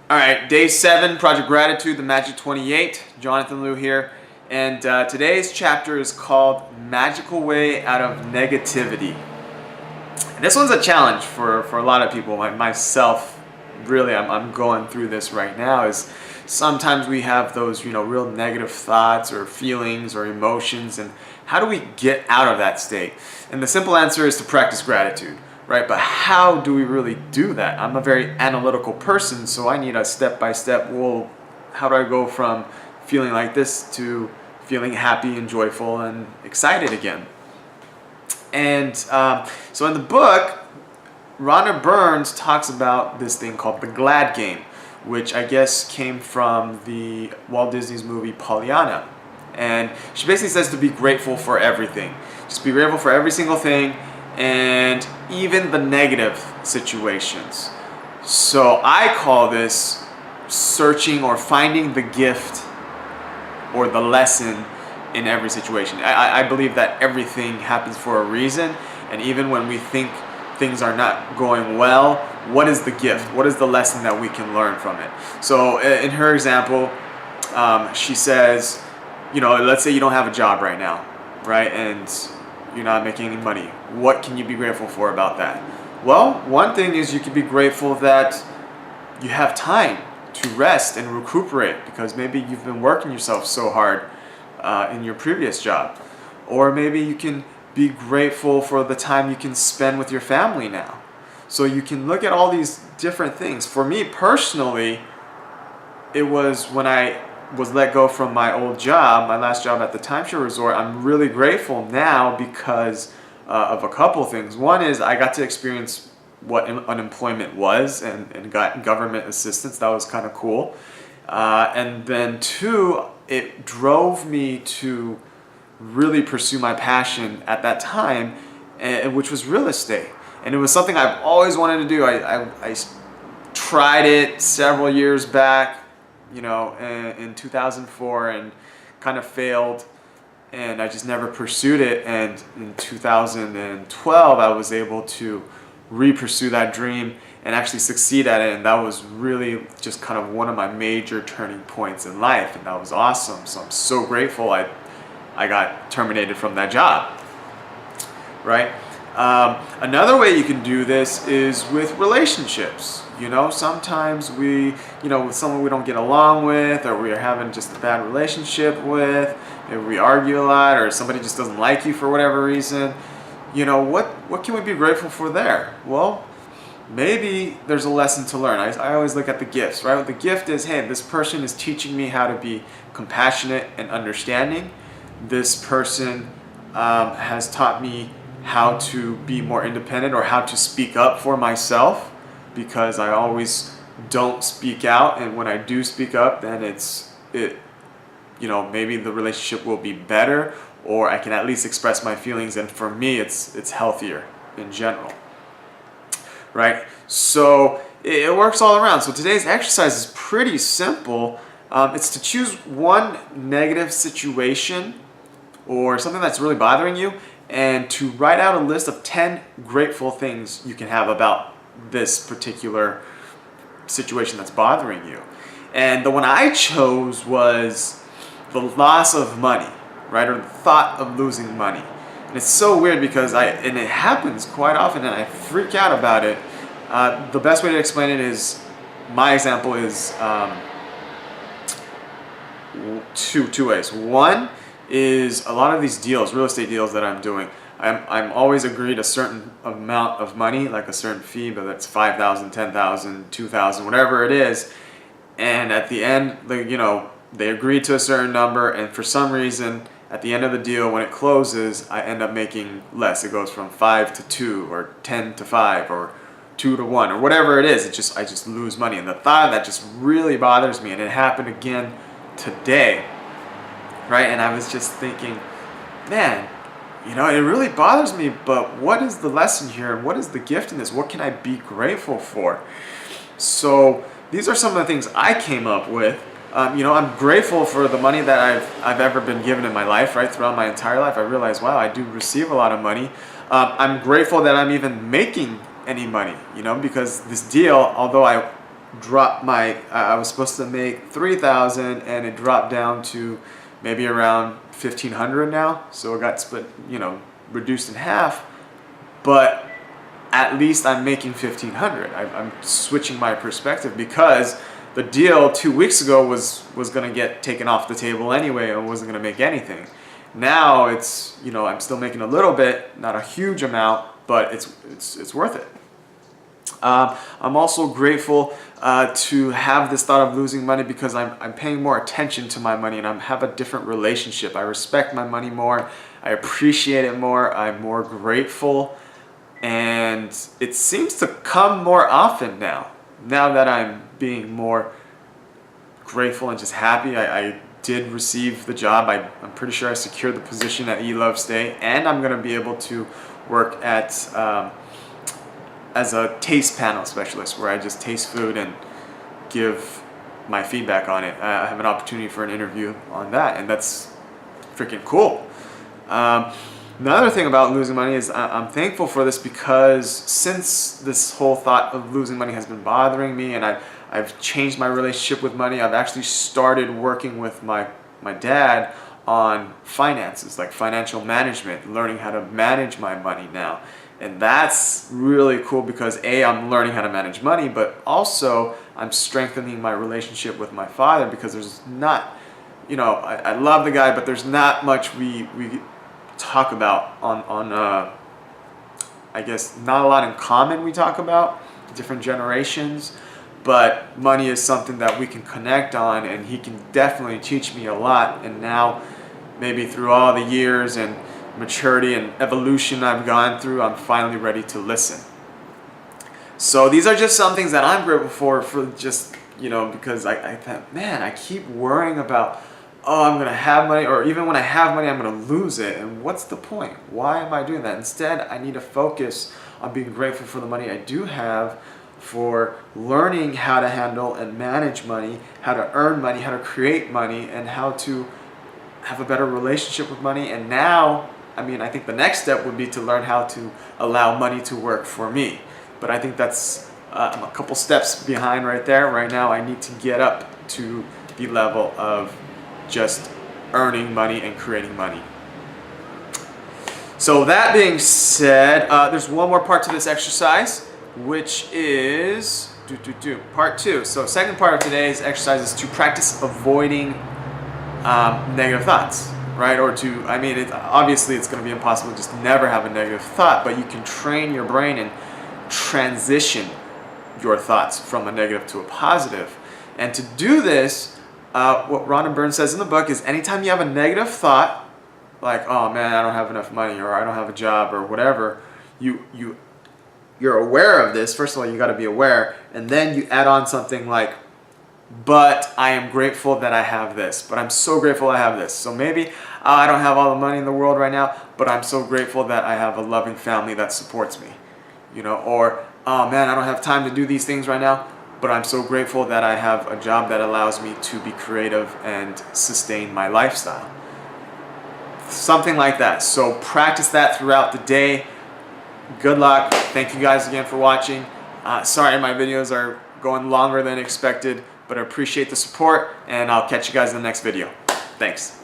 All right, day 7, Project Gratitude, the Magic 28. Jonathan Liu here. And today's chapter is called Magical Way Out of Negativity. And this one's a challenge for a lot of people. Myself, really, I'm going through this right now. Is sometimes we have those, real negative thoughts or feelings or emotions. And how do we get out of that state? And the simple answer is to practice gratitude. Right, but how do we really do that? I'm a very analytical person, so I need a step-by-step, well, how do I go from feeling like this to feeling happy and joyful and excited again? And so in the book, Rhonda Burns talks about this thing called the Glad Game, which I guess came from the Walt Disney's movie Pollyanna. And she basically says to be grateful for everything. Just be grateful for every single thing, and even the negative situations. So I call this searching or finding the gift or the lesson in every situation. I believe that everything happens for a reason, and even when we think things are not going well, what is the gift? What is the lesson that we can learn from it? So in her example, she says, let's say you don't have a job right now, right? And you're not making any money. What can you be grateful for about that? Well, one thing is you can be grateful that you have time to rest and recuperate because maybe you've been working yourself so hard in your previous job. Or maybe you can be grateful for the time you can spend with your family now. So you can look at all these different things. For me personally, it was when I was let go from my old job, my last job at the timeshare resort. I'm really grateful now because of a couple things. One is I got to experience what unemployment was and got government assistance. That was kind of cool. And then two, it drove me to really pursue my passion at that time, which was real estate. And it was something I've always wanted to do. I tried it several years back, in 2004 and kind of failed, and I just never pursued it. And in 2012 I was able to re-pursue that dream and actually succeed at it, and that was really just kind of one of my major turning points in life, and that was awesome. So I'm so grateful I got terminated from that job, right? Another way you can do this is with relationships. Sometimes with someone we don't get along with, or we're having just a bad relationship with, maybe we argue a lot, or somebody just doesn't like you for whatever reason. What can we be grateful for there? Well, maybe there's a lesson to learn. I always look at the gifts, right? The gift is, hey, this person is teaching me how to be compassionate and understanding. This person has taught me how to be more independent or how to speak up for myself, because I always don't speak out, and when I do speak up, then maybe the relationship will be better, or I can at least express my feelings, and for me it's healthier in general, right? So it works all around. So today's exercise is pretty simple. It's to choose one negative situation or something that's really bothering you, and to write out a list of 10 grateful things you can have about this particular situation that's bothering you. And the one I chose was the loss of money, right? Or the thought of losing money. And it's so weird because and it happens quite often, and I freak out about it. The best way to explain it is, my example is two ways. One is a lot of these deals, real estate deals that I'm doing, I'm always agreed a certain amount of money, like a certain fee, but that's $5,000, $10,000, $2,000, whatever it is. And at the end, they agreed to a certain number, and for some reason, at the end of the deal, when it closes, I end up making less. It goes from 5 to 2, or 10 to 5, or 2 to 1, or whatever it is. I just lose money, and the thought of that just really bothers me. And it happened again today, right? And I was just thinking, man, it really bothers me, but what is the lesson here? And what is the gift in this? What can I be grateful for? So these are some of the things I came up with. I'm grateful for the money that I've ever been given in my life, right? Throughout my entire life, I realized, wow, I do receive a lot of money. I'm grateful that I'm even making any money, because this deal, although I dropped I was supposed to make 3,000 and it dropped down to maybe around 1,500 now. So it got split, reduced in half, but at least I'm making 1,500. I'm switching my perspective because the deal 2 weeks ago was going to get taken off the table anyway and wasn't going to make anything. Now it's, I'm still making a little bit, not a huge amount, but it's worth it. I'm also grateful to have this thought of losing money because I'm paying more attention to my money and I have a different relationship. I respect my money more. I appreciate it more. I'm more grateful. And it seems to come more often now that I'm being more grateful and just happy. I did receive the job. I'm pretty sure I secured the position at eLove Stay, and I'm going to be able to work at as a taste panel specialist where I just taste food and give my feedback on it. I have an opportunity for an interview on that, and that's freaking cool. Another thing about losing money is I'm thankful for this because since this whole thought of losing money has been bothering me and I've changed my relationship with money, I've actually started working with my dad on finances, like financial management, learning how to manage my money now. And that's really cool because I'm learning how to manage money, but also I'm strengthening my relationship with my father because there's not, I love the guy, but there's not much we talk about on I guess not a lot in common we talk about, different generations, but money is something that we can connect on and he can definitely teach me a lot. And now maybe through all the years and maturity and evolution I've gone through, I'm finally ready to listen. So these are just some things that I'm grateful for just, because I thought, man, I keep worrying about, I'm going to have money, or even when I have money, I'm going to lose it. And what's the point? Why am I doing that? Instead, I need to focus on being grateful for the money I do have, for learning how to handle and manage money, how to earn money, how to create money, and how to have a better relationship with money. And now, I think the next step would be to learn how to allow money to work for me. But I think that's I'm a couple steps behind right there. Right now, I need to get up to the level of just earning money and creating money. So that being said, there's one more part to this exercise, which is part 2. So second part of today's exercise is to practice avoiding negative thoughts, right? Or obviously it's going to be impossible to just never have a negative thought, but you can train your brain and transition your thoughts from a negative to a positive. And to do this, what Rhonda Byrne says in the book is anytime you have a negative thought, like, oh man, I don't have enough money, or I don't have a job, or whatever, you're aware of this. First of all, you got to be aware, and then you add on something like, but I am grateful that I have this, but I'm so grateful I have this. So maybe I don't have all the money in the world right now, but I'm so grateful that I have a loving family that supports me, or, oh man, I don't have time to do these things right now, but I'm so grateful that I have a job that allows me to be creative and sustain my lifestyle. Something like that. So practice that throughout the day. Good luck. Thank you guys again for watching. Sorry my videos are going longer than expected, but I appreciate the support, and I'll catch you guys in the next video. Thanks.